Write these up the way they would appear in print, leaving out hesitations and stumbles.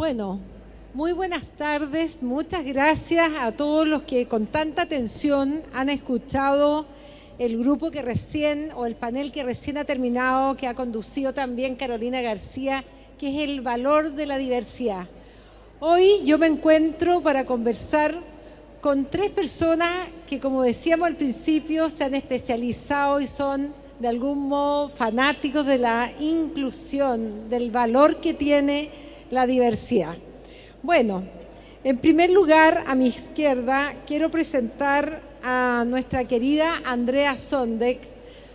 Bueno, muy buenas tardes. Muchas gracias a todos los que con tanta atención han escuchado el grupo que recién, o el panel que recién ha terminado, que ha conducido también Carolina García, que es el valor de la diversidad. Hoy yo me encuentro para conversar con tres personas que, como decíamos al principio, se han especializado y son de algún modo fanáticos de la inclusión, del valor que tiene la diversidad. Bueno, en primer lugar, a mi izquierda, quiero presentar a nuestra querida Andrea Sondek.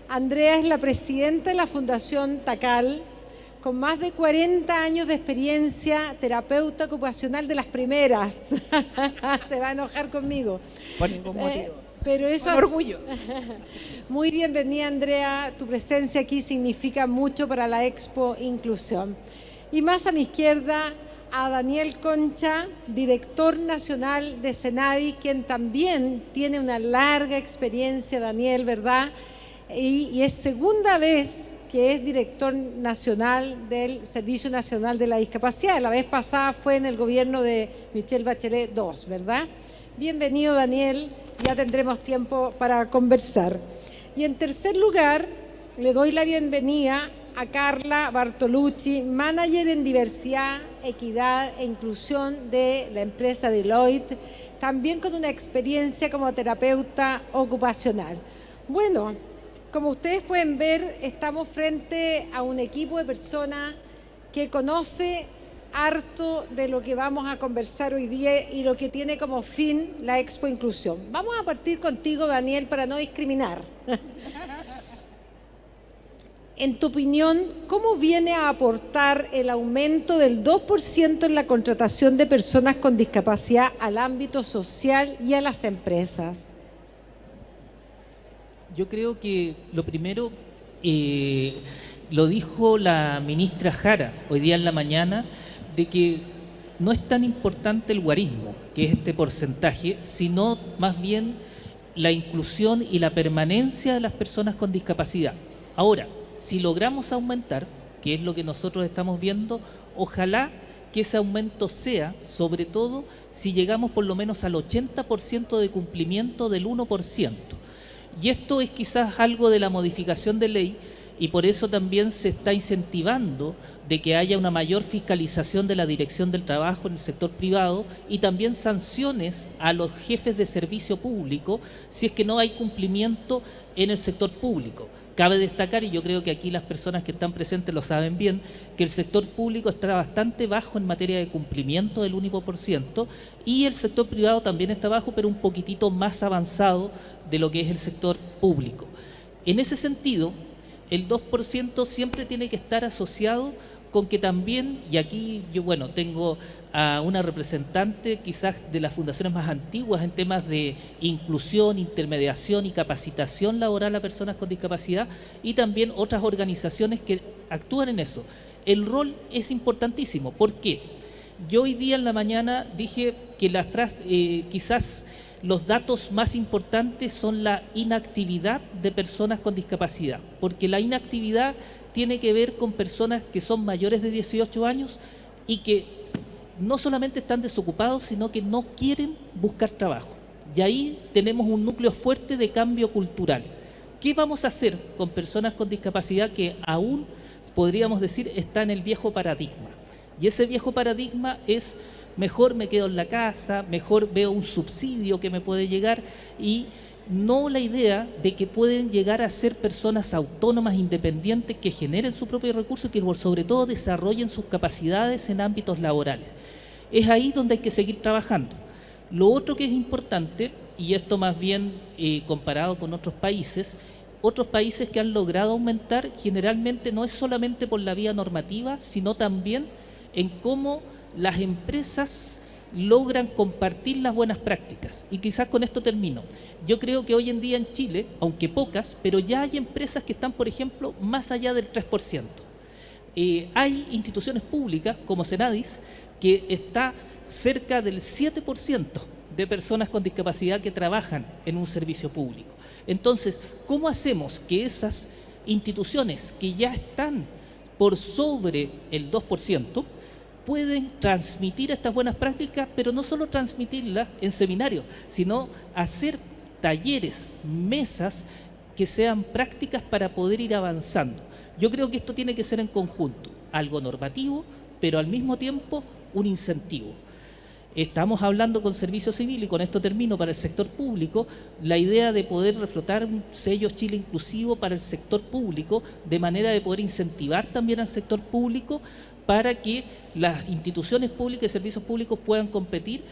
Andrea es la presidenta de la Fundación TACAL, con más de 40 años de experiencia, terapeuta ocupacional de las primeras. Se va a enojar conmigo. Por ningún motivo. Pero eso Con orgullo. Muy bienvenida, Andrea. Tu presencia aquí significa mucho para la Expo Inclusión. Y más a mi izquierda, a Daniel Concha, director nacional de Senadi, quien también tiene una larga experiencia, Daniel, ¿verdad? Y es segunda vez que es director nacional del Servicio Nacional de la Discapacidad. La vez pasada fue en el gobierno de Michelle Bachelet II, ¿verdad? Bienvenido, Daniel. Ya tendremos tiempo para conversar. Y en tercer lugar, le doy la bienvenida a Carla Bartolucci, manager en diversidad, equidad e inclusión de la empresa Deloitte, también con una experiencia como terapeuta ocupacional. Bueno, como ustedes pueden ver, estamos frente a un equipo de personas que conoce harto de lo que vamos a conversar hoy día y lo que tiene como fin la Expo Inclusión. Vamos a partir contigo, Daniel, para no discriminar. En tu opinión, ¿cómo viene a aportar el aumento del 2% en la contratación de personas con discapacidad al ámbito social y a las empresas? Yo creo que lo primero lo dijo la ministra Jara hoy día en la mañana, de que no es tan importante el guarismo, que es este porcentaje, sino más bien la inclusión y la permanencia de las personas con discapacidad. Ahora, si logramos aumentar, que es lo que nosotros estamos viendo, ojalá que ese aumento sea, sobre todo, si llegamos por lo menos al 80% de cumplimiento del 1%. Y esto es quizás algo de la modificación de ley, y por eso también se está incentivando de que haya una mayor fiscalización de la Dirección del Trabajo en el sector privado y también sanciones a los jefes de servicio público si es que no hay cumplimiento en el sector público. Cabe destacar, y yo creo que aquí las personas que están presentes lo saben bien, que el sector público está bastante bajo en materia de cumplimiento del 1% y el sector privado también está bajo, pero un poquitito más avanzado de lo que es el sector público. En ese sentido, el 2% siempre tiene que estar asociado con que también, y aquí yo tengo a una representante quizás de las fundaciones más antiguas en temas de inclusión, intermediación y capacitación laboral a personas con discapacidad, y también otras organizaciones que actúan en eso. El rol es importantísimo. ¿Por qué? Yo hoy día en la mañana dije que la frase, quizás los datos más importantes son la inactividad de personas con discapacidad, porque la inactividad tiene que ver con personas que son mayores de 18 años y que no solamente están desocupados, sino que no quieren buscar trabajo. Y ahí tenemos un núcleo fuerte de cambio cultural. ¿Qué vamos a hacer con personas con discapacidad que aún, podríamos decir, está en el viejo paradigma? Y ese viejo paradigma es: mejor me quedo en la casa, mejor veo un subsidio que me puede llegar, y no la idea de que pueden llegar a ser personas autónomas, independientes, que generen su propio recurso y que sobre todo desarrollen sus capacidades en ámbitos laborales. Es ahí donde hay que seguir trabajando. Lo otro que es importante, y esto más bien comparado con otros países que han logrado aumentar, generalmente no es solamente por la vía normativa, sino también en cómo las empresas logran compartir las buenas prácticas. Y quizás con esto termino. Yo creo que hoy en día en Chile, aunque pocas, pero ya hay empresas que están, por ejemplo, más allá del 3%. Hay instituciones públicas como Senadis que está cerca del 7% de personas con discapacidad que trabajan en un servicio público. Entonces, ¿cómo hacemos que esas instituciones que ya están por sobre el 2% pueden transmitir estas buenas prácticas, pero no solo transmitirlas en seminarios, sino hacer talleres, mesas que sean prácticas para poder ir avanzando. Yo creo que esto tiene que ser en conjunto, algo normativo, pero al mismo tiempo un incentivo. Estamos hablando con Servicio Civil, y con esto termino, para el sector público, la idea de poder reflotar un sello Chile inclusivo para el sector público, de manera de poder incentivar también al sector público para que las instituciones públicas y servicios públicos puedan competir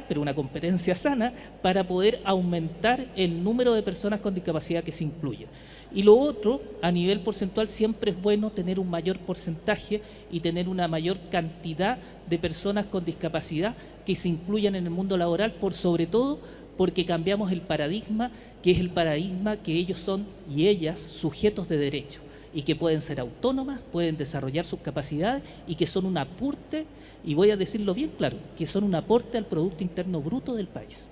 pero una competencia sana, para poder aumentar el número de personas con discapacidad que se incluyen. Y lo otro, a nivel porcentual, siempre es bueno tener un mayor porcentaje y tener una mayor cantidad de personas con discapacidad que se incluyan en el mundo laboral, por sobre todo porque cambiamos el paradigma, que es el paradigma que ellos son y ellas sujetos de derecho, y que pueden ser autónomas, pueden desarrollar sus capacidades y que son un aporte, y voy a decirlo bien claro, que son un aporte al Producto Interno Bruto del país.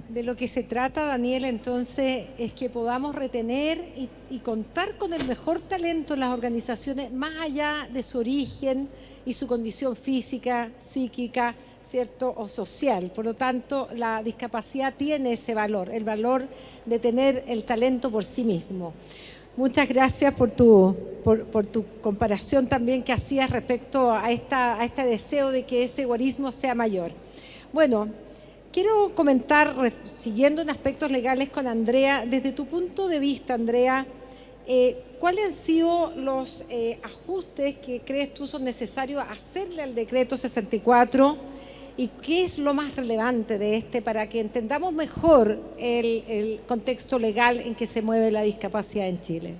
De lo que se trata, Daniel, entonces, es que podamos retener y contar con el mejor talento en las organizaciones, más allá de su origen y su condición física, psíquica, ¿cierto?, o social. Por lo tanto, la discapacidad tiene ese valor, el valor de tener el talento por sí mismo. Muchas gracias por tu comparación también que hacías respecto a este deseo de que ese guarismo sea mayor. Bueno, quiero comentar, siguiendo en aspectos legales con Andrea, desde tu punto de vista, Andrea, ¿cuáles han sido los ajustes que crees tú son necesarios hacerle al decreto 64? ¿Y qué es lo más relevante de para que entendamos mejor el contexto legal en que se mueve la discapacidad en Chile?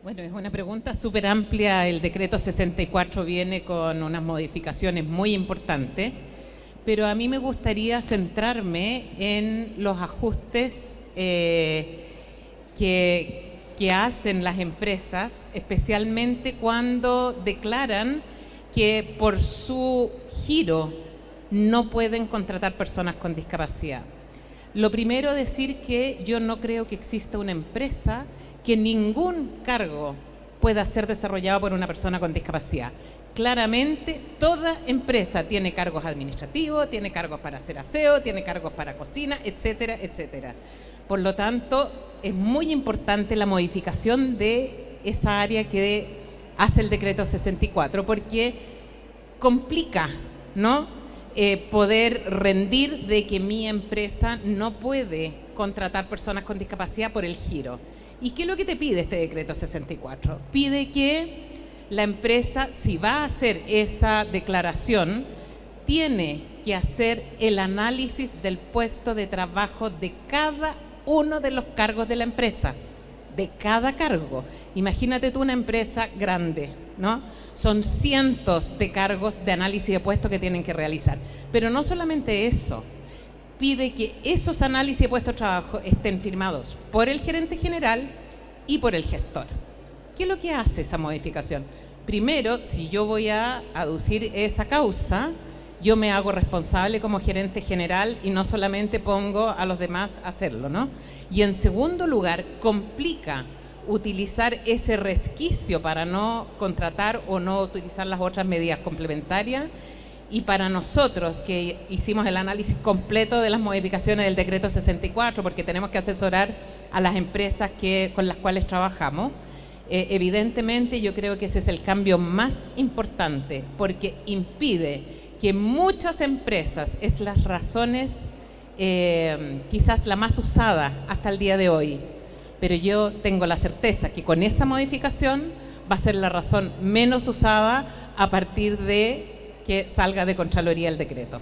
Bueno, es una pregunta súper amplia. El decreto 64 viene con unas modificaciones muy importantes, pero a mí me gustaría centrarme en los ajustes que hacen las empresas, especialmente cuando declaran que por su giro no pueden contratar personas con discapacidad. Lo primero, decir que yo no creo que exista una empresa que ningún cargo pueda ser desarrollado por una persona con discapacidad. Claramente, toda empresa tiene cargos administrativos, tiene cargos para hacer aseo, tiene cargos para cocina, etcétera, etcétera. Por lo tanto, es muy importante la modificación de esa área que hace el decreto 64, porque complica, ¿no?, poder rendir de que mi empresa no puede contratar personas con discapacidad por el giro. ¿Y qué es lo que te pide este decreto 64? Pide que la empresa, si va a hacer esa declaración, tiene que hacer el análisis del puesto de trabajo de cada uno de los cargos de la empresa, de cada cargo. Imagínate tú una empresa grande, ¿no? Son cientos de cargos de análisis de puestos que tienen que realizar. Pero no solamente eso, pide que esos análisis de puestos de trabajo estén firmados por el gerente general y por el gestor. ¿Qué es lo que hace esa modificación? Primero, si yo voy a aducir esa causa, yo me hago responsable como gerente general y no solamente pongo a los demás a hacerlo, ¿no? Y en segundo lugar, complica utilizar ese resquicio para no contratar o no utilizar las otras medidas complementarias. Y para nosotros, que hicimos el análisis completo de las modificaciones del decreto 64, porque tenemos que asesorar a las empresas con las cuales trabajamos, evidentemente yo creo que ese es el cambio más importante, porque impide que muchas empresas, es las razones quizás la más usada hasta el día de hoy, pero yo tengo la certeza que con esa modificación va a ser la razón menos usada a partir de que salga de Contraloría el decreto.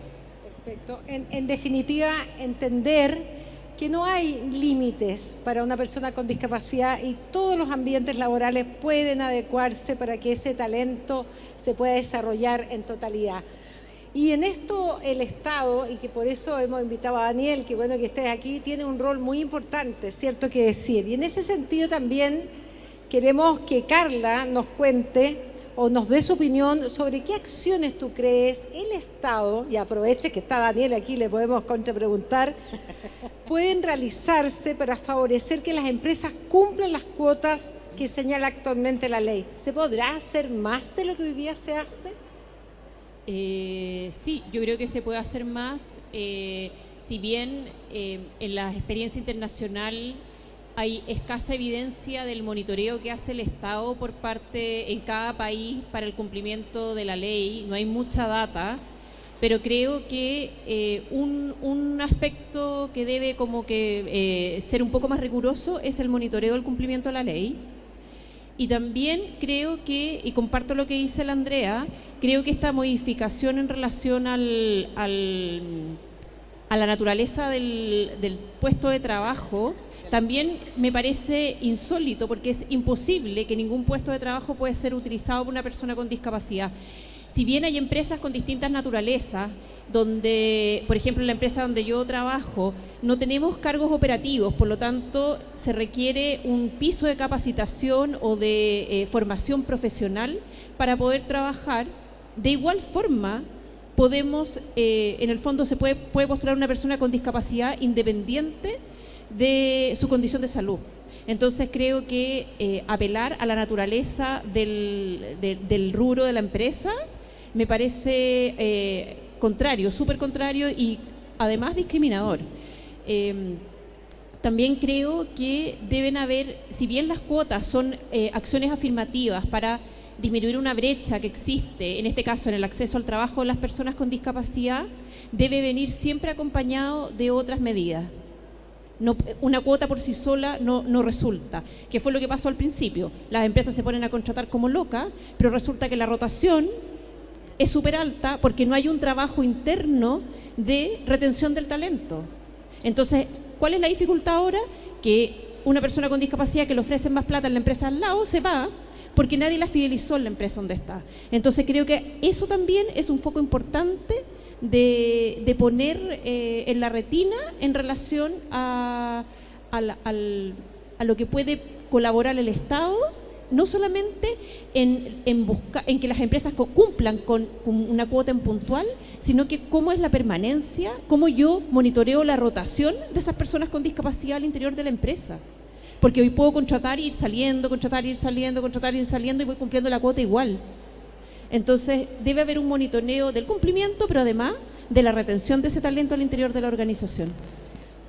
Perfecto. En definitiva, entender que no hay límites para una persona con discapacidad y todos los ambientes laborales pueden adecuarse para que ese talento se pueda desarrollar en totalidad. Y en esto el Estado, y que por eso hemos invitado a Daniel, que bueno que estés aquí, tiene un rol muy importante, cierto que decir. Y en ese sentido también queremos que Carla nos cuente o nos dé su opinión sobre qué acciones tú crees el Estado, y aproveche que está Daniel aquí, le podemos contrapreguntar, pueden realizarse para favorecer que las empresas cumplan las cuotas que señala actualmente la ley. ¿Se podrá hacer más de lo que hoy día se hace? Sí, yo creo que se puede hacer más. Si bien en la experiencia internacional hay escasa evidencia del monitoreo que hace el Estado por parte en cada país para el cumplimiento de la ley, no hay mucha data, pero creo que un aspecto que debe como que ser un poco más riguroso es el monitoreo del cumplimiento de la ley. Y también creo que, y comparto lo que dice la Andrea, creo que esta modificación en relación a la naturaleza del puesto de trabajo también me parece insólito, porque es imposible que ningún puesto de trabajo pueda ser utilizado por una persona con discapacidad. Si bien hay empresas con distintas naturalezas, donde, por ejemplo, en la empresa donde yo trabajo, no tenemos cargos operativos, por lo tanto, se requiere un piso de capacitación o de formación profesional para poder trabajar. De igual forma, podemos, en el fondo, se puede postular una persona con discapacidad independiente de su condición de salud. Entonces creo que apelar a la naturaleza del rubro de la empresa me parece contrario, súper contrario y además discriminador. También creo que deben haber, si bien las cuotas son acciones afirmativas para disminuir una brecha que existe, en este caso en el acceso al trabajo de las personas con discapacidad, debe venir siempre acompañado de otras medidas. No, una cuota por sí sola no resulta, que fue lo que pasó al principio. Las empresas se ponen a contratar como locas, pero resulta que la rotación es súper alta porque no hay un trabajo interno de retención del talento. Entonces, ¿cuál es la dificultad ahora? Que una persona con discapacidad que le ofrecen más plata en la empresa al lado se va porque nadie la fidelizó en la empresa donde está. Entonces, creo que eso también es un foco importante de poner en la retina en relación a lo que puede colaborar el Estado, no solamente en que las empresas cumplan con una cuota en puntual, sino que cómo es la permanencia, cómo yo monitoreo la rotación de esas personas con discapacidad al interior de la empresa. Porque hoy puedo contratar e ir saliendo, contratar e ir saliendo, contratar e ir saliendo y voy cumpliendo la cuota igual. Entonces, debe haber un monitoreo del cumplimiento, pero además de la retención de ese talento al interior de la organización.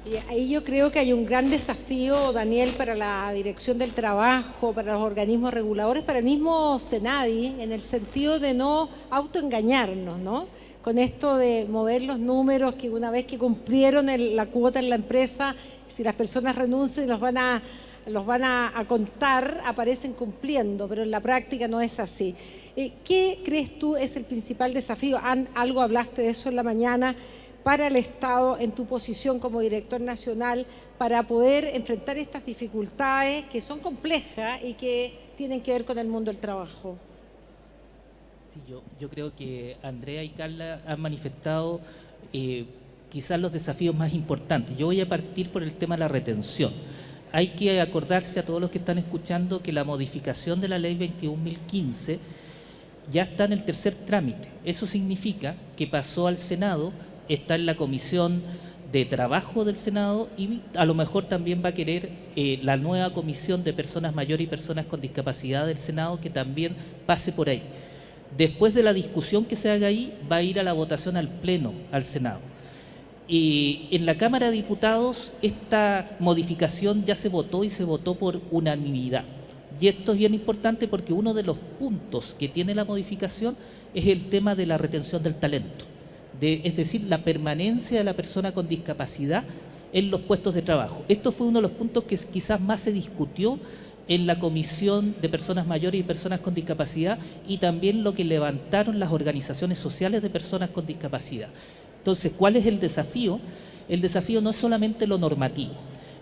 Y ahí yo creo que hay un gran desafío, Daniel, para la Dirección del Trabajo, para los organismos reguladores, para el mismo Senadi, en el sentido de no autoengañarnos, ¿no? Con esto de mover los números, que una vez que cumplieron la cuota en la empresa, si las personas renuncian los van a contar, aparecen cumpliendo, pero en la práctica no es así. ¿Qué crees tú es el principal desafío? Algo hablaste de eso en la mañana, para el Estado en tu posición como director nacional para poder enfrentar estas dificultades que son complejas y que tienen que ver con el mundo del trabajo. Sí, yo creo que Andrea y Carla han manifestado quizás los desafíos más importantes. Yo voy a partir por el tema de la retención. Hay que acordarse a todos los que están escuchando que la modificación de la ley 21.015 ya está en el tercer trámite. Eso significa que pasó al Senado, está en la Comisión de Trabajo del Senado y a lo mejor también va a querer la nueva Comisión de Personas Mayores y Personas con Discapacidad del Senado que también pase por ahí. Después de la discusión que se haga ahí, va a ir a la votación al Pleno, al Senado. Y en la Cámara de Diputados esta modificación ya se votó y se votó por unanimidad. Y esto es bien importante porque uno de los puntos que tiene la modificación es el tema de la retención del talento. Es decir, la permanencia de la persona con discapacidad en los puestos de trabajo. Esto fue uno de los puntos que quizás más se discutió en la Comisión de Personas Mayores y Personas con Discapacidad y también lo que levantaron las organizaciones sociales de personas con discapacidad. Entonces, ¿cuál es el desafío? El desafío no es solamente lo normativo.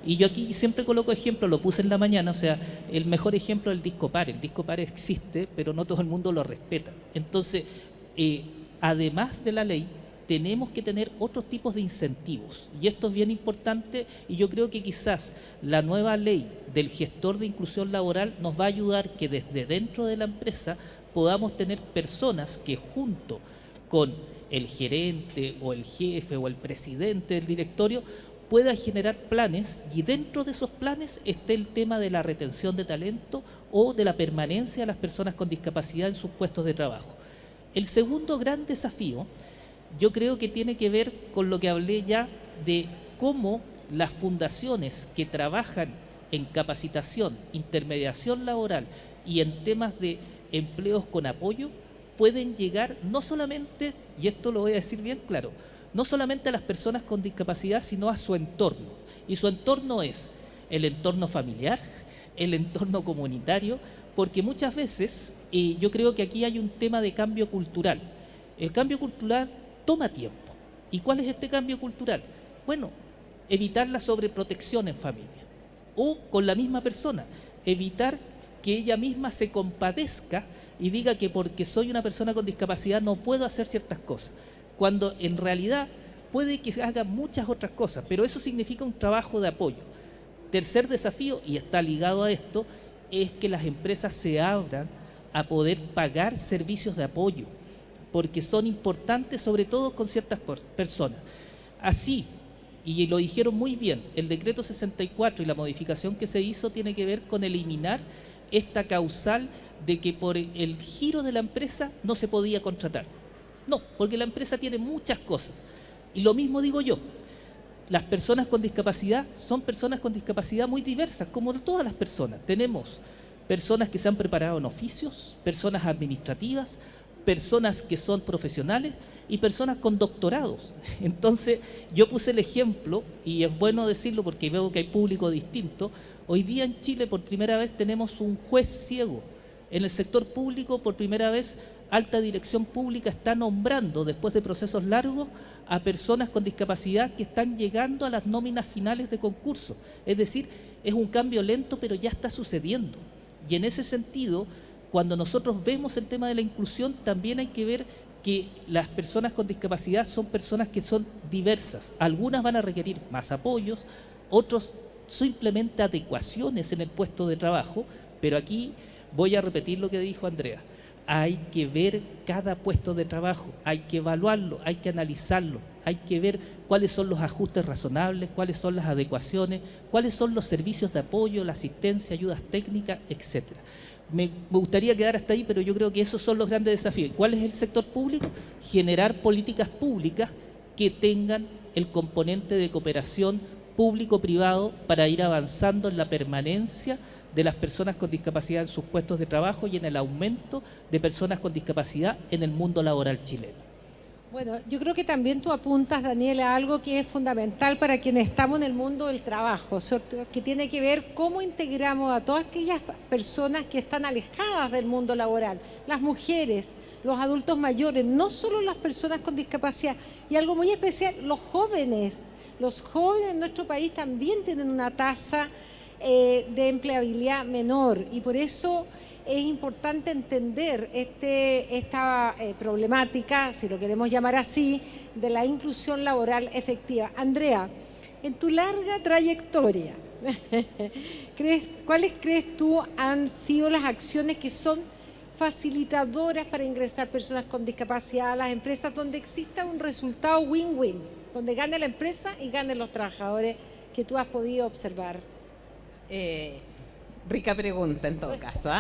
Y yo aquí siempre coloco ejemplo, lo puse en la mañana, o sea, el mejor ejemplo es el Discopare. El Discopare existe, pero no todo el mundo lo respeta. Entonces, además de la ley, tenemos que tener otros tipos de incentivos. Y esto es bien importante y yo creo que quizás la nueva ley del gestor de inclusión laboral nos va a ayudar que desde dentro de la empresa podamos tener personas que junto con el gerente o el jefe o el presidente del directorio pueda generar planes y dentro de esos planes esté el tema de la retención de talento o de la permanencia de las personas con discapacidad en sus puestos de trabajo. El segundo gran desafío, yo creo que tiene que ver con lo que hablé ya de cómo las fundaciones que trabajan en capacitación, intermediación laboral y en temas de empleos con apoyo pueden llegar no solamente, y esto lo voy a decir bien claro, no solamente a las personas con discapacidad, sino a su entorno. Y su entorno es el entorno familiar, el entorno comunitario, porque muchas veces yo creo que aquí hay un tema de cambio cultural. El cambio cultural toma tiempo. ¿Y cuál es este cambio cultural? Bueno, evitar la sobreprotección en familia. O con la misma persona, evitar que ella misma se compadezca y diga que porque soy una persona con discapacidad no puedo hacer ciertas cosas, cuando en realidad puede que se hagan muchas otras cosas, pero eso significa un trabajo de apoyo. Tercer desafío, y está ligado a esto, es que las empresas se abran a poder pagar servicios de apoyo, porque son importantes sobre todo con ciertas personas. Así, y lo dijeron muy bien, el decreto 64 y la modificación que se hizo tiene que ver con eliminar esta causal de que por el giro de la empresa no se podía contratar. No, porque la empresa tiene muchas cosas. Y lo mismo digo yo, las personas con discapacidad son personas con discapacidad muy diversas, como todas las personas. Tenemos personas que se han preparado en oficios, personas administrativas, personas que son profesionales y personas con doctorados. Entonces, yo puse el ejemplo, y es bueno decirlo porque veo que hay público distinto. Hoy día en Chile por primera vez tenemos un juez ciego. En el sector público por primera vez Alta Dirección Pública está nombrando, después de procesos largos, a personas con discapacidad que están llegando a las nóminas finales de concurso. Es decir, es un cambio lento, pero ya está sucediendo. Y en ese sentido, cuando nosotros vemos el tema de la inclusión, también hay que ver que las personas con discapacidad son personas que son diversas. Algunas van a requerir más apoyos, otros simplemente adecuaciones en el puesto de trabajo, pero aquí voy a repetir lo que dijo Andrea. Hay que ver cada puesto de trabajo, hay que evaluarlo, hay que analizarlo, hay que ver cuáles son los ajustes razonables, cuáles son las adecuaciones, cuáles son los servicios de apoyo, la asistencia, ayudas técnicas, etcétera. Me gustaría quedar hasta ahí, pero yo creo que esos son los grandes desafíos. ¿Cuál es el sector público? Generar políticas públicas que tengan el componente de cooperación público-privado para ir avanzando en la permanencia de las personas con discapacidad en sus puestos de trabajo y en el aumento de personas con discapacidad en el mundo laboral chileno. Bueno, yo creo que también tú apuntas, Daniel, a algo que es fundamental para quienes estamos en el mundo del trabajo, ¿cierto? Que tiene que ver cómo integramos a todas aquellas personas que están alejadas del mundo laboral, las mujeres, los adultos mayores, no solo las personas con discapacidad, y algo muy especial, los jóvenes. Los jóvenes en nuestro país también tienen una tasa de empleabilidad menor y por eso es importante entender esta problemática, si lo queremos llamar así, de la inclusión laboral efectiva. Andrea, en tu larga trayectoria, ¿cuáles crees tú han sido las acciones que son facilitadoras para ingresar personas con discapacidad a las empresas donde exista un resultado win-win, donde gane la empresa y ganen los trabajadores que tú has podido observar? Rica pregunta en todo caso.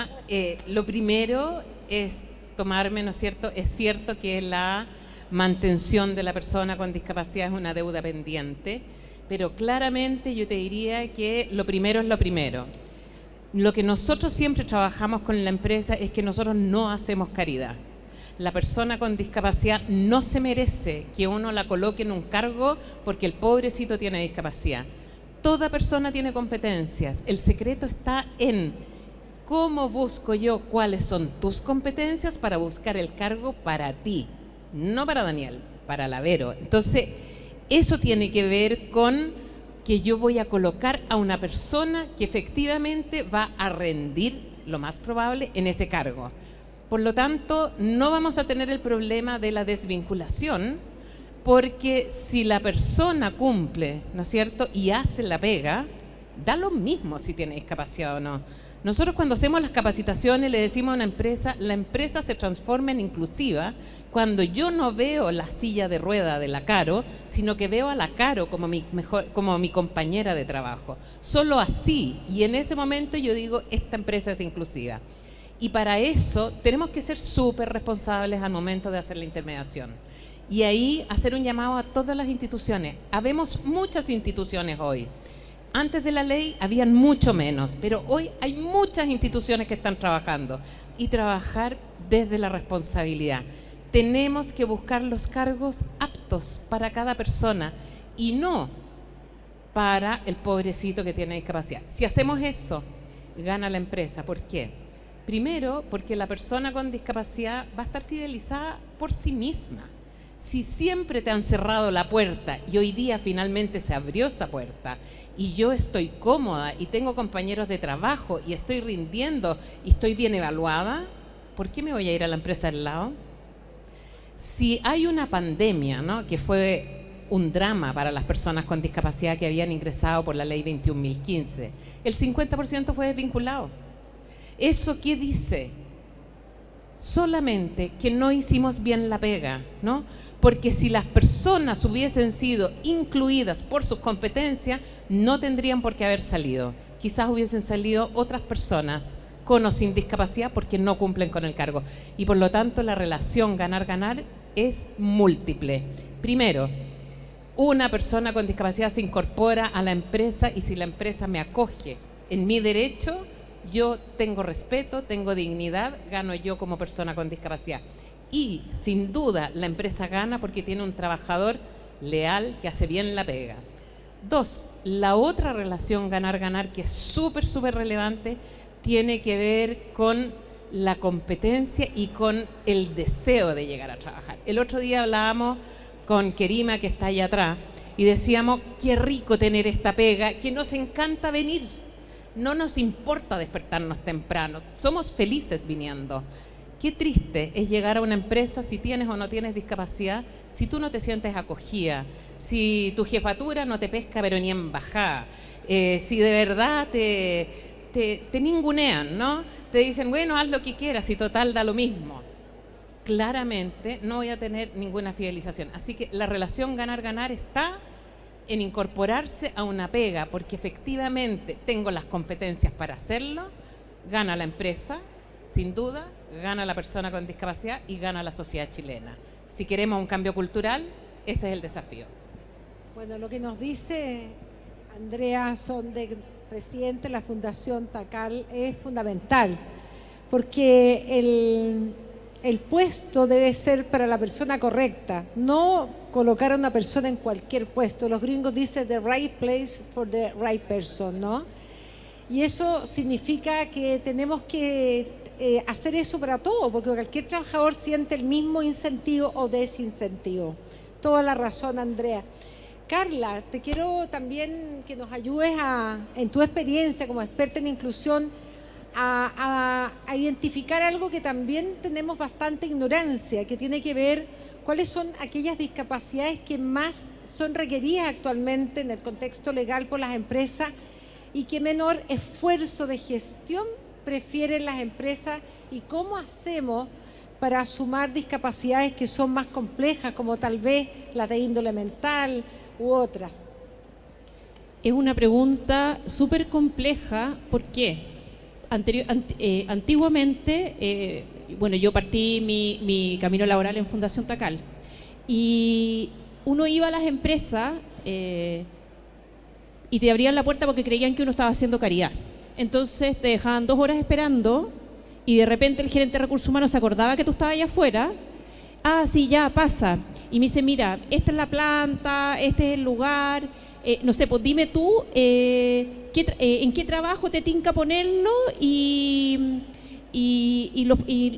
Lo primero es tomarme, ¿no es cierto? Es cierto que la mantención de la persona con discapacidad es una deuda pendiente, pero claramente yo te diría que lo primero es lo primero. Lo que nosotros siempre trabajamos con la empresa es que nosotros no hacemos caridad. La persona con discapacidad no se merece que uno la coloque en un cargo porque el pobrecito tiene discapacidad. Toda persona tiene competencias. El secreto está en cómo busco yo cuáles son tus competencias para buscar el cargo para ti, no para Daniel, para la Vero. Entonces, eso tiene que ver con que yo voy a colocar a una persona que efectivamente va a rendir, lo más probable, en ese cargo. Por lo tanto, no vamos a tener el problema de la desvinculación, porque si la persona cumple, ¿no es cierto?, y hace la pega, da lo mismo si tiene discapacidad o no. Nosotros cuando hacemos las capacitaciones le decimos a una empresa, la empresa se transforma en inclusiva cuando yo no veo la silla de rueda de la Caro, sino que veo a la Caro como mi compañera de trabajo. Solo así, y en ese momento yo digo, esta empresa es inclusiva. Y para eso tenemos que ser súper responsables al momento de hacer la intermediación. Y ahí hacer un llamado a todas las instituciones. Habemos muchas instituciones hoy. Antes de la ley habían mucho menos, pero hoy hay muchas instituciones que están trabajando y trabajar desde la responsabilidad. Tenemos que buscar los cargos aptos para cada persona y no para el pobrecito que tiene discapacidad. Si hacemos eso, gana la empresa. ¿Por qué? Primero, porque la persona con discapacidad va a estar fidelizada por sí misma. Si siempre te han cerrado la puerta y hoy día finalmente se abrió esa puerta y yo estoy cómoda y tengo compañeros de trabajo y estoy rindiendo y estoy bien evaluada, ¿por qué me voy a ir a la empresa al lado? Si hay una pandemia, ¿no?, que fue un drama para las personas con discapacidad que habían ingresado por la ley 21.015, el 50% fue desvinculado. ¿Eso qué dice? Solamente que no hicimos bien la pega, ¿no? Porque si las personas hubiesen sido incluidas por sus competencias, no tendrían por qué haber salido. Quizás hubiesen salido otras personas con o sin discapacidad porque no cumplen con el cargo. Y por lo tanto la relación ganar-ganar es múltiple. Primero, una persona con discapacidad se incorpora a la empresa y si la empresa me acoge en mi derecho, yo tengo respeto, tengo dignidad, gano yo como persona con discapacidad. Y sin duda la empresa gana porque tiene un trabajador leal que hace bien la pega. Dos, la otra relación ganar-ganar que es súper relevante tiene que ver con la competencia y con el deseo de llegar a trabajar. El otro día hablábamos con Kerima, que está allá atrás, y decíamos, qué rico tener esta pega, que nos encanta venir. No nos importa despertarnos temprano, somos felices viniendo. Qué triste es llegar a una empresa si tienes o no tienes discapacidad, si tú no te sientes acogida, si tu jefatura no te pesca pero ni en bajada, si de verdad te ningunean, ¿no? Te dicen, bueno, haz lo que quieras y total da lo mismo. Claramente no voy a tener ninguna fidelización. Así que la relación ganar-ganar está en incorporarse a una pega, porque efectivamente tengo las competencias para hacerlo, gana la empresa, sin duda, gana la persona con discapacidad y gana la sociedad chilena. Si queremos un cambio cultural, ese es el desafío. Bueno, lo que nos dice Andrea Sonde, presidente de la Fundación TACAL, es fundamental, porque el puesto debe ser para la persona correcta, no colocar a una persona en cualquier puesto. Los gringos dicen the right place for the right person, ¿no? Y eso significa que tenemos que hacer eso para todo, porque cualquier trabajador siente el mismo incentivo o desincentivo. Toda la razón, Andrea. Carla, te quiero también que nos ayudes en tu experiencia como experta en inclusión, a identificar algo que también tenemos bastante ignorancia, que tiene que ver cuáles son aquellas discapacidades que más son requeridas actualmente en el contexto legal por las empresas y que menor esfuerzo de gestión prefieren las empresas y cómo hacemos para sumar discapacidades que son más complejas, como tal vez las de índole mental u otras. Es una pregunta súper compleja. ¿Por qué? Antiguamente, bueno, yo partí mi camino laboral en Fundación TACAL y uno iba a las empresas y te abrían la puerta porque creían que uno estaba haciendo caridad. Entonces te dejaban 2 horas esperando y de repente el gerente de recursos humanos se acordaba que tú estabas allá afuera. Ah, sí, ya, pasa. Y me dice, mira, esta es la planta, este es el lugar, no sé, pues dime tú en qué trabajo te tinca ponerlo y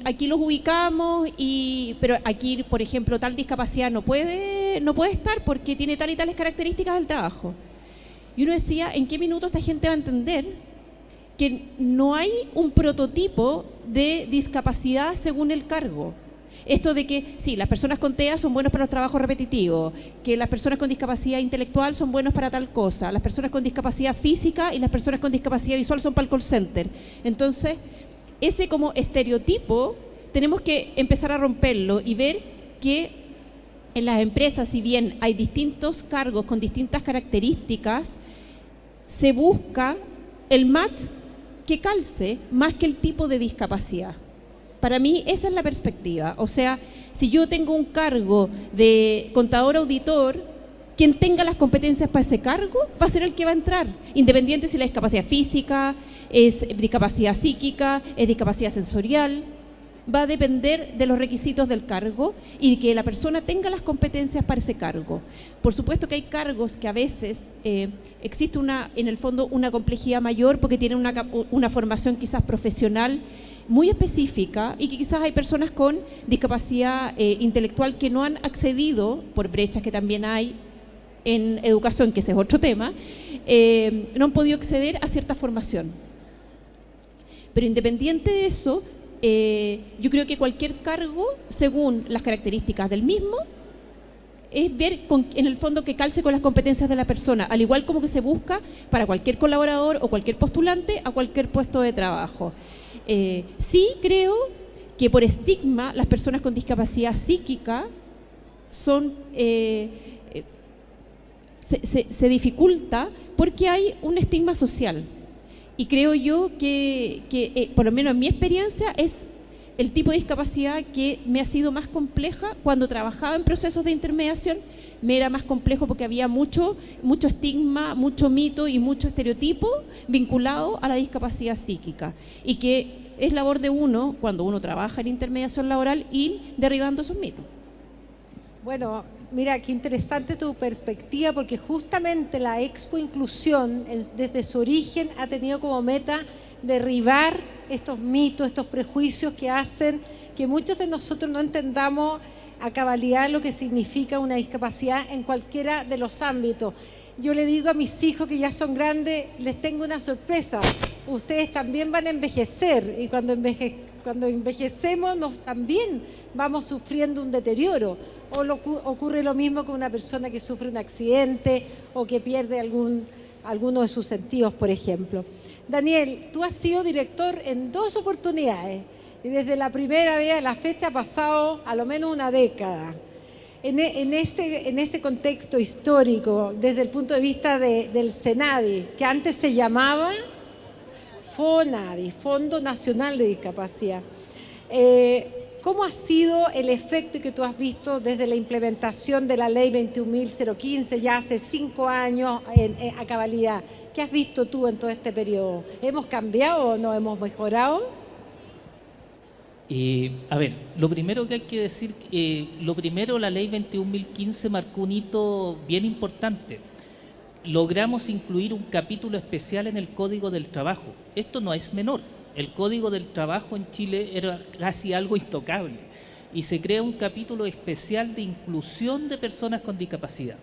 aquí los ubicamos, pero aquí, por ejemplo, tal discapacidad no puede estar porque tiene tal y tales características del trabajo. Y uno decía, ¿en qué minuto esta gente va a entender que no hay un prototipo de discapacidad según el cargo? Esto de que, sí, las personas con TEA son buenos para los trabajos repetitivos, que las personas con discapacidad intelectual son buenos para tal cosa, las personas con discapacidad física y las personas con discapacidad visual son para el call center. Entonces, ese como estereotipo tenemos que empezar a romperlo y ver que en las empresas, si bien hay distintos cargos con distintas características, se busca el match que calce más que el tipo de discapacidad. Para mí esa es la perspectiva. O sea, si yo tengo un cargo de contador auditor, quien tenga las competencias para ese cargo va a ser el que va a entrar, independiente si la discapacidad física, es discapacidad psíquica, es discapacidad sensorial. Va a depender de los requisitos del cargo y que la persona tenga las competencias para ese cargo. Por supuesto que hay cargos que a veces existe en el fondo una complejidad mayor porque tienen una formación quizás profesional muy específica y que quizás hay personas con discapacidad intelectual que no han accedido, por brechas que también hay en educación, que ese es otro tema, no han podido acceder a cierta formación. Pero independiente de eso, yo creo que cualquier cargo, según las características del mismo, es ver en el fondo que calce con las competencias de la persona, al igual como que se busca para cualquier colaborador o cualquier postulante a cualquier puesto de trabajo. Sí creo que por estigma las personas con discapacidad psíquica son, se dificulta porque hay un estigma social. Y creo yo que por lo menos en mi experiencia, es el tipo de discapacidad que me ha sido más compleja. Cuando trabajaba en procesos de intermediación, me era más complejo porque había mucho estigma, mucho mito y mucho estereotipo vinculado a la discapacidad psíquica. Y que es labor de uno, cuando uno trabaja en intermediación laboral, ir derribando esos mitos. Bueno, mira, qué interesante tu perspectiva, porque justamente la Expo Inclusión, desde su origen, ha tenido como meta derribar estos mitos, estos prejuicios que hacen que muchos de nosotros no entendamos a cabalidad lo que significa una discapacidad en cualquiera de los ámbitos. Yo le digo a mis hijos que ya son grandes, les tengo una sorpresa. Ustedes también van a envejecer y cuando envejecemos también vamos sufriendo un deterioro. Ocurre lo mismo con una persona que sufre un accidente o que pierde alguno de sus sentidos, por ejemplo. Daniel, tú has sido director en 2 oportunidades y desde la primera vez a la fecha ha pasado a lo menos una década. En ese contexto histórico, desde el punto de vista del CENADI, que antes se llamaba FONADI, Fondo Nacional de Discapacidad, ¿cómo ha sido el efecto que tú has visto desde la implementación de la Ley 21.015 ya hace 5 años a cabalidad? ¿Qué has visto tú en todo este periodo? ¿Hemos cambiado o no hemos mejorado? A ver, lo primero que hay que decir, la Ley 21.015 marcó un hito bien importante. Logramos incluir un capítulo especial en el Código del Trabajo. Esto no es menor. El Código del Trabajo en Chile era casi algo intocable y se crea un capítulo especial de inclusión de personas con discapacidad.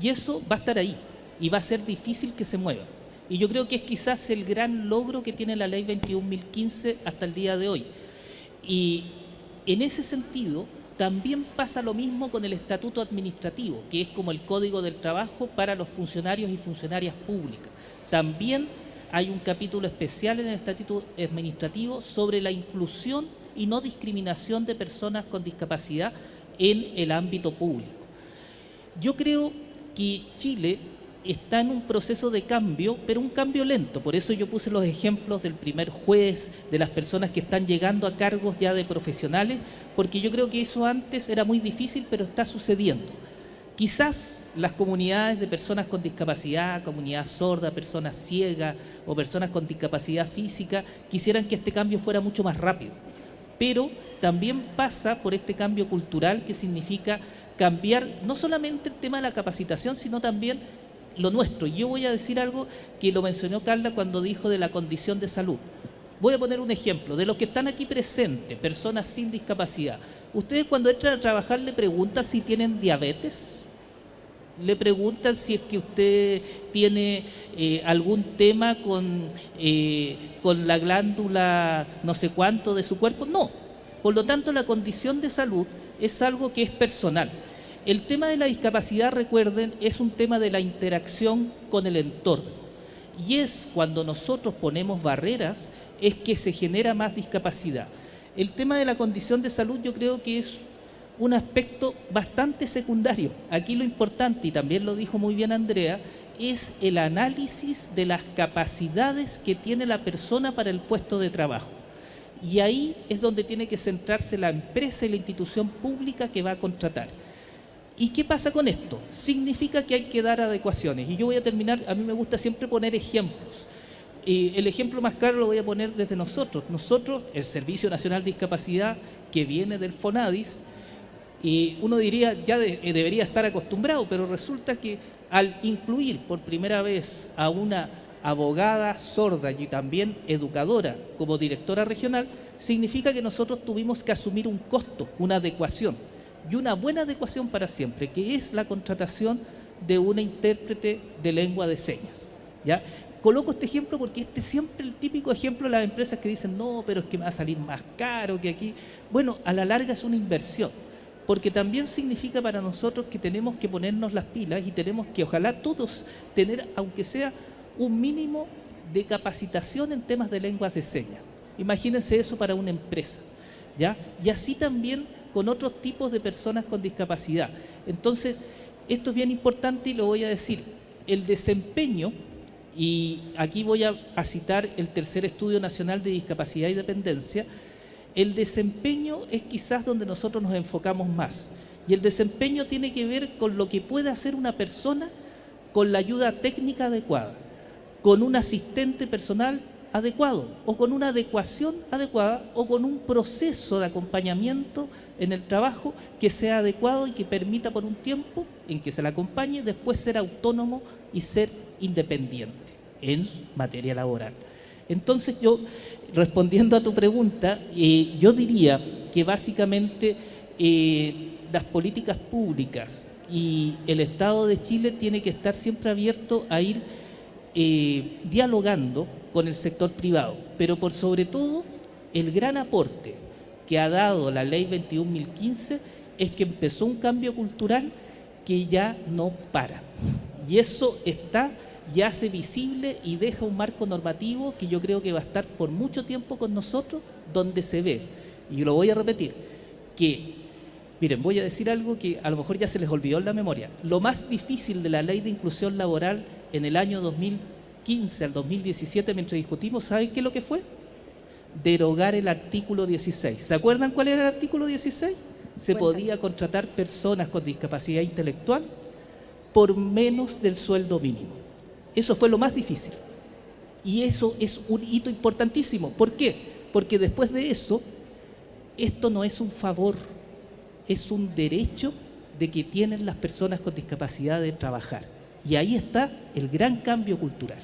Y eso va a estar ahí y va a ser difícil que se mueva. Y yo creo que es quizás el gran logro que tiene la Ley 21.015 hasta el día de hoy. Y en ese sentido también pasa lo mismo con el Estatuto Administrativo, que es como el Código del Trabajo para los funcionarios y funcionarias públicas. También hay un capítulo especial en el Estatuto Administrativo sobre la inclusión y no discriminación de personas con discapacidad en el ámbito público. Yo creo que Chile está en un proceso de cambio, pero un cambio lento. Por eso yo puse los ejemplos del primer juez, de las personas que están llegando a cargos ya de profesionales, porque yo creo que eso antes era muy difícil, pero está sucediendo. Quizás las comunidades de personas con discapacidad, comunidad sorda, personas ciegas o personas con discapacidad física, quisieran que este cambio fuera mucho más rápido. Pero también pasa por este cambio cultural que significa cambiar no solamente el tema de la capacitación, sino también lo nuestro. Yo voy a decir algo que lo mencionó Carla cuando dijo de la condición de salud. Voy a poner un ejemplo. De los que están aquí presentes, personas sin discapacidad, ¿ustedes cuando entran a trabajar le preguntan si tienen diabetes? ¿Le preguntan si es que usted tiene algún tema con la glándula no sé cuánto de su cuerpo? No. Por lo tanto, la condición de salud es algo que es personal. El tema de la discapacidad, recuerden, es un tema de la interacción con el entorno. Y es cuando nosotros ponemos barreras, es que se genera más discapacidad. El tema de la condición de salud yo creo que es un aspecto bastante secundario. Aquí lo importante, y también lo dijo muy bien Andrea, es el análisis de las capacidades que tiene la persona para el puesto de trabajo. Y ahí es donde tiene que centrarse la empresa y la institución pública que va a contratar. ¿Y qué pasa con esto? Significa que hay que dar adecuaciones. Y yo voy a terminar, a mí me gusta siempre poner ejemplos. El ejemplo más claro lo voy a poner desde nosotros. Nosotros, el Servicio Nacional de Discapacidad, que viene del FONADIS, uno diría ya debería estar acostumbrado, pero resulta que al incluir por primera vez a una abogada sorda y también educadora como directora regional, significa que nosotros tuvimos que asumir un costo, una adecuación, y una buena adecuación para siempre, que es la contratación de una intérprete de lengua de señas. ¿Ya? Coloco este ejemplo porque este es siempre el típico ejemplo de las empresas que dicen, no, pero es que me va a salir más caro que aquí. Bueno, a la larga es una inversión, porque también significa para nosotros que tenemos que ponernos las pilas y tenemos que, ojalá todos, tener, aunque sea un mínimo de capacitación en temas de lenguas de señas. Imagínense eso para una empresa, ¿ya? Y así también con otros tipos de personas con discapacidad. Entonces, esto es bien importante y lo voy a decir. El desempeño, y aquí voy a citar el tercer Estudio Nacional de Discapacidad y Dependencia, el desempeño es quizás donde nosotros nos enfocamos más. Y el desempeño tiene que ver con lo que puede hacer una persona con la ayuda técnica adecuada, con un asistente personal adecuado, o con una adecuación adecuada, o con un proceso de acompañamiento en el trabajo que sea adecuado y que permita por un tiempo en que se la acompañe, después ser autónomo y ser independiente en materia laboral. Entonces yo, respondiendo a tu pregunta, yo diría que básicamente las políticas públicas y el Estado de Chile tiene que estar siempre abierto a ir dialogando con el sector privado, pero por sobre todo el gran aporte que ha dado la Ley 21.015 es que empezó un cambio cultural que ya no para, y eso está y hace visible y deja un marco normativo que yo creo que va a estar por mucho tiempo con nosotros, donde se ve, y lo voy a repetir, que, miren, voy a decir algo que a lo mejor ya se les olvidó en la memoria. Lo más difícil de la Ley de Inclusión Laboral en el año 2015 al 2017, mientras discutimos, ¿saben qué es lo que fue? Derogar el artículo 16. ¿Se acuerdan cuál era el artículo 16? Se podía contratar personas con discapacidad intelectual por menos del sueldo mínimo. Eso fue lo más difícil. Y eso es un hito importantísimo. ¿Por qué? Porque después de eso, esto no es un favor, es un derecho de que tienen las personas con discapacidad de trabajar. Y ahí está el gran cambio cultural.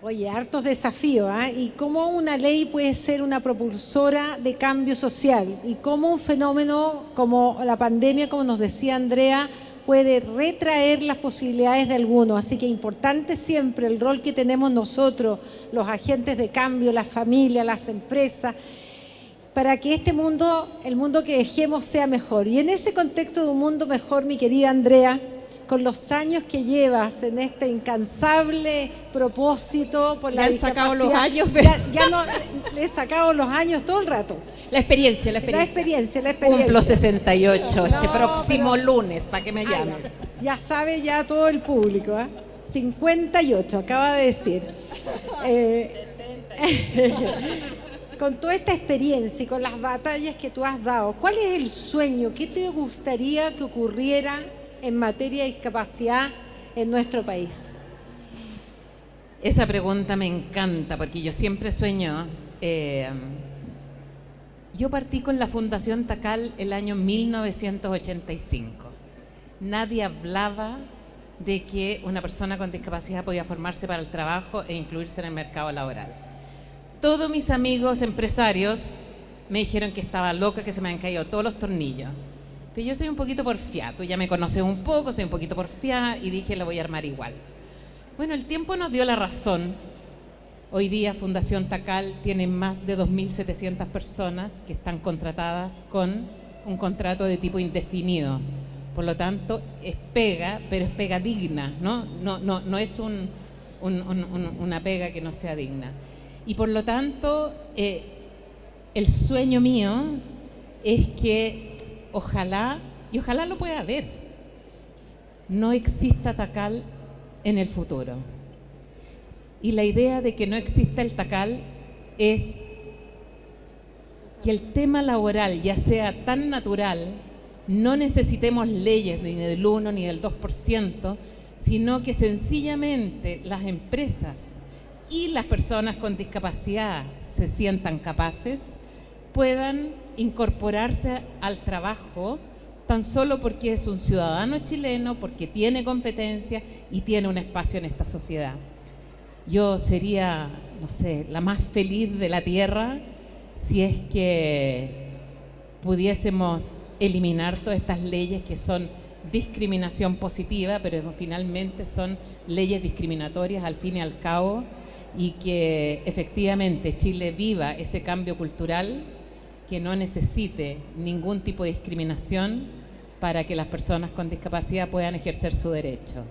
Oye, hartos desafíos, ¿eh? Y cómo una ley puede ser una propulsora de cambio social, y cómo un fenómeno como la pandemia, como nos decía Andrea, puede retraer las posibilidades de algunos. Así que importante siempre el rol que tenemos nosotros, los agentes de cambio, las familias, las empresas, para que este mundo, el mundo que dejemos, sea mejor. Y en ese contexto de un mundo mejor, mi querida Andrea, con los años que llevas en este incansable propósito por la discapacidad. Sacado los años. Ya no, le he sacado los años todo el rato. La experiencia. Cumplo 68 este No, próximo lunes, para que me llames. Ya sabe ya todo el público, ¿eh? 58, acaba de decir. Con toda esta experiencia y con las batallas que tú has dado, ¿cuál es el sueño? ¿Qué te gustaría que ocurriera en materia de discapacidad en nuestro país? Esa pregunta me encanta porque yo siempre sueño. Yo partí con la Fundación Tacal el año 1985. Nadie hablaba de que una persona con discapacidad podía formarse para el trabajo e incluirse en el mercado laboral. Todos mis amigos empresarios me dijeron que estaba loca, que se me habían caído todos los tornillos. Pero yo soy un poquito porfiada, tú ya me conoces un poco, soy un poquito porfiada y dije, la voy a armar igual. Bueno, el tiempo nos dio la razón. Hoy día Fundación Tacal tiene más de 2.700 personas que están contratadas con un contrato de tipo indefinido. Por lo tanto, es pega, pero es pega digna, ¿no? No es una pega que no sea digna. Y por lo tanto, el sueño mío es que ojalá lo pueda ver, no exista Tacal en el futuro. Y la idea de que no exista el Tacal es que el tema laboral ya sea tan natural, no necesitemos leyes ni del 1 ni del 2%, sino que sencillamente las empresas y las personas con discapacidad se sientan capaces, puedan incorporarse al trabajo tan solo porque es un ciudadano chileno, porque tiene competencia y tiene un espacio en esta sociedad. Yo sería, no sé, la más feliz de la tierra si es que pudiésemos eliminar todas estas leyes que son discriminación positiva, pero finalmente son leyes discriminatorias al fin y al cabo, y que efectivamente Chile viva ese cambio cultural que no necesite ningún tipo de discriminación para que las personas con discapacidad puedan ejercer su derecho.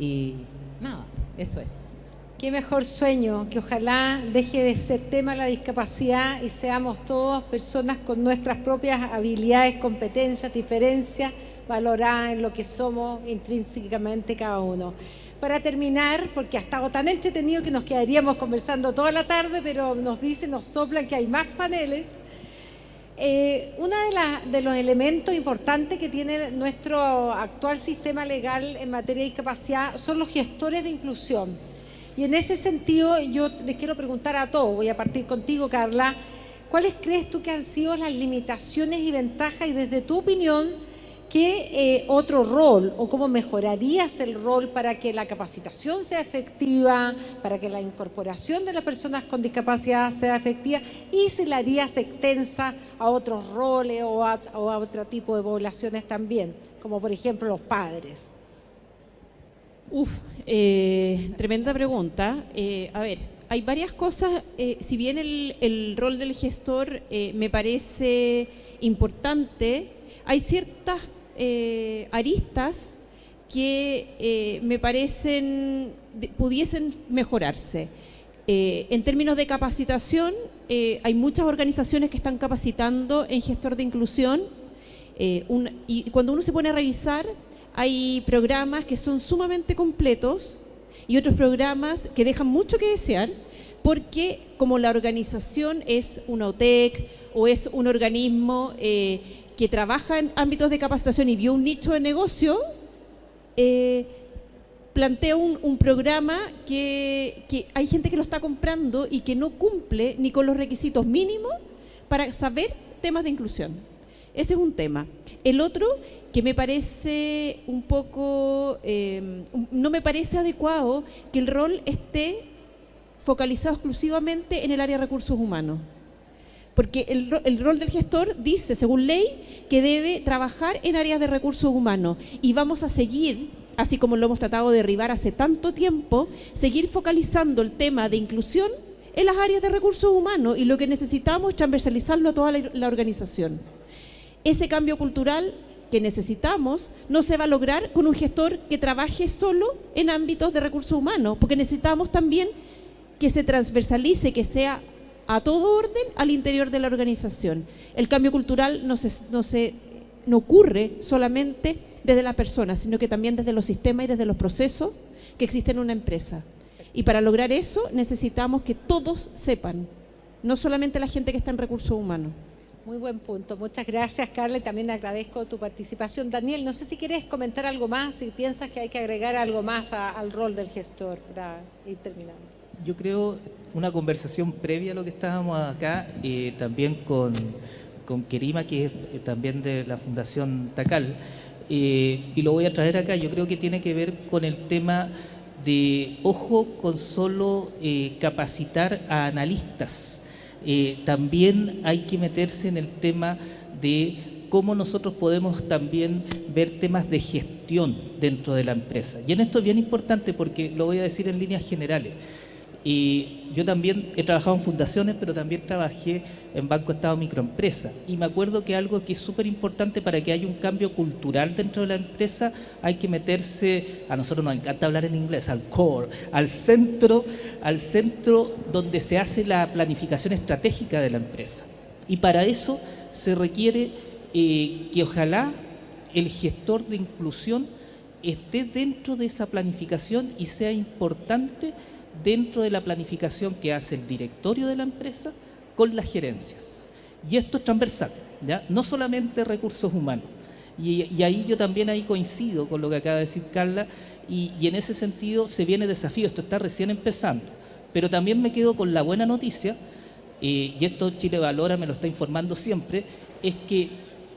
Y nada, eso es. Qué mejor sueño, que ojalá deje de ser tema la discapacidad y seamos todos personas con nuestras propias habilidades, competencias, diferencias, valoradas en lo que somos intrínsecamente cada uno. Para terminar, porque ha estado tan entretenido que nos quedaríamos conversando toda la tarde, pero nos soplan que hay más paneles. Uno de los elementos importantes que tiene nuestro actual sistema legal en materia de discapacidad son los gestores de inclusión. Y en ese sentido yo les quiero preguntar a todos, voy a partir contigo, Carla, ¿cuáles crees tú que han sido las limitaciones y ventajas y desde tu opinión qué otro rol o cómo mejorarías el rol para que la capacitación sea efectiva, para que la incorporación de las personas con discapacidad sea efectiva y si la harías extensa a otros roles o a otro tipo de poblaciones también, como por ejemplo los padres? Tremenda pregunta. A ver, hay varias cosas. Si bien el rol del gestor me parece importante, hay ciertas aristas que me parecen pudiesen mejorarse. En términos de capacitación, hay muchas organizaciones que están capacitando en gestor de inclusión y cuando uno se pone a revisar, hay programas que son sumamente completos y otros programas que dejan mucho que desear porque como la organización es una OTEC o es un organismo que trabaja en ámbitos de capacitación y vio un nicho de negocio, plantea un programa que hay gente que lo está comprando y que no cumple ni con los requisitos mínimos para saber temas de inclusión. Ese es un tema. El otro que me parece un poco, no me parece adecuado que el rol esté focalizado exclusivamente en el área de recursos humanos. Porque el rol del gestor dice, según ley, que debe trabajar en áreas de recursos humanos y vamos a seguir, así como lo hemos tratado de derribar hace tanto tiempo, seguir focalizando el tema de inclusión en las áreas de recursos humanos y lo que necesitamos es transversalizarlo a toda la organización. Ese cambio cultural que necesitamos no se va a lograr con un gestor que trabaje solo en ámbitos de recursos humanos, porque necesitamos también que se transversalice, que sea a todo orden al interior de la organización. El cambio cultural no ocurre solamente desde la persona, sino que también desde los sistemas y desde los procesos que existen en una empresa. Y para lograr eso necesitamos que todos sepan, no solamente la gente que está en recursos humanos. Muy buen punto. Muchas gracias, Carla, y también agradezco tu participación. Daniel, no sé si quieres comentar algo más, si piensas que hay que agregar algo más al rol del gestor para ir terminando. Yo creo una conversación previa a lo que estábamos acá, también con Kerima, que es también de la Fundación Tacal, y lo voy a traer acá. Yo creo que tiene que ver con el tema de, ojo con solo capacitar a analistas. También hay que meterse en el tema de cómo nosotros podemos también ver temas de gestión dentro de la empresa. Y en esto es bien importante porque lo voy a decir en líneas generales. Y yo también he trabajado en fundaciones, pero también trabajé en Banco Estado Microempresa. Y me acuerdo que algo que es súper importante para que haya un cambio cultural dentro de la empresa, hay que meterse, a nosotros nos encanta hablar en inglés, al core, al centro donde se hace la planificación estratégica de la empresa. Y para eso se requiere que ojalá el gestor de inclusión esté dentro de esa planificación y sea importante dentro de la planificación que hace el directorio de la empresa con las gerencias. Y esto es transversal, ¿ya? No solamente recursos humanos. Y ahí yo también ahí coincido con lo que acaba de decir Carla, y en ese sentido se viene desafío, esto está recién empezando. Pero también me quedo con la buena noticia, y esto Chile Valora me lo está informando siempre, es que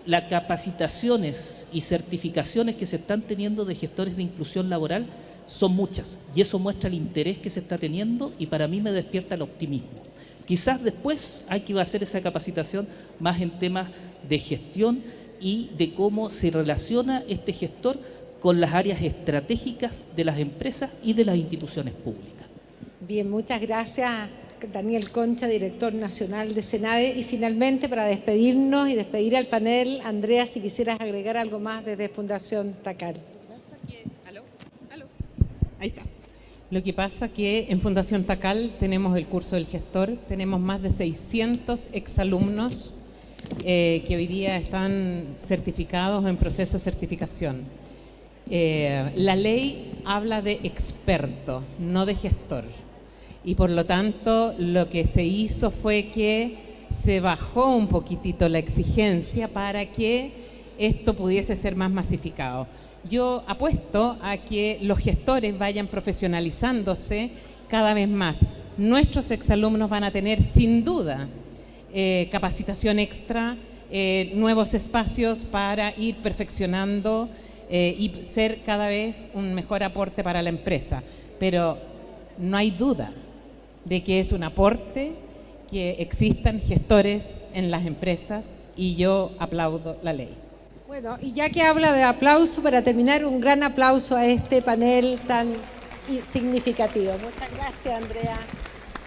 las capacitaciones y certificaciones que se están teniendo de gestores de inclusión laboral son muchas, y eso muestra el interés que se está teniendo y para mí me despierta el optimismo. Quizás después hay que hacer esa capacitación más en temas de gestión y de cómo se relaciona este gestor con las áreas estratégicas de las empresas y de las instituciones públicas. Bien, muchas gracias Daniel Concha, director nacional de SENADE. Y finalmente, para despedirnos y despedir al panel, Andrea, si quisieras agregar algo más desde Fundación TACAL. Ahí está. Lo que pasa que en Fundación TACAL tenemos el curso del gestor, tenemos más de 600 exalumnos que hoy día están certificados o en proceso de certificación. La ley habla de experto, no de gestor. Y por lo tanto, lo que se hizo fue que se bajó un poquitito la exigencia para que esto pudiese ser más masificado. Yo apuesto a que los gestores vayan profesionalizándose cada vez más. Nuestros exalumnos van a tener sin duda capacitación extra, nuevos espacios para ir perfeccionando y ser cada vez un mejor aporte para la empresa. Pero no hay duda de que es un aporte que existan gestores en las empresas y yo aplaudo la ley. Bueno, y ya que habla de aplauso, para terminar, un gran aplauso a este panel tan significativo. Muchas gracias, Andrea.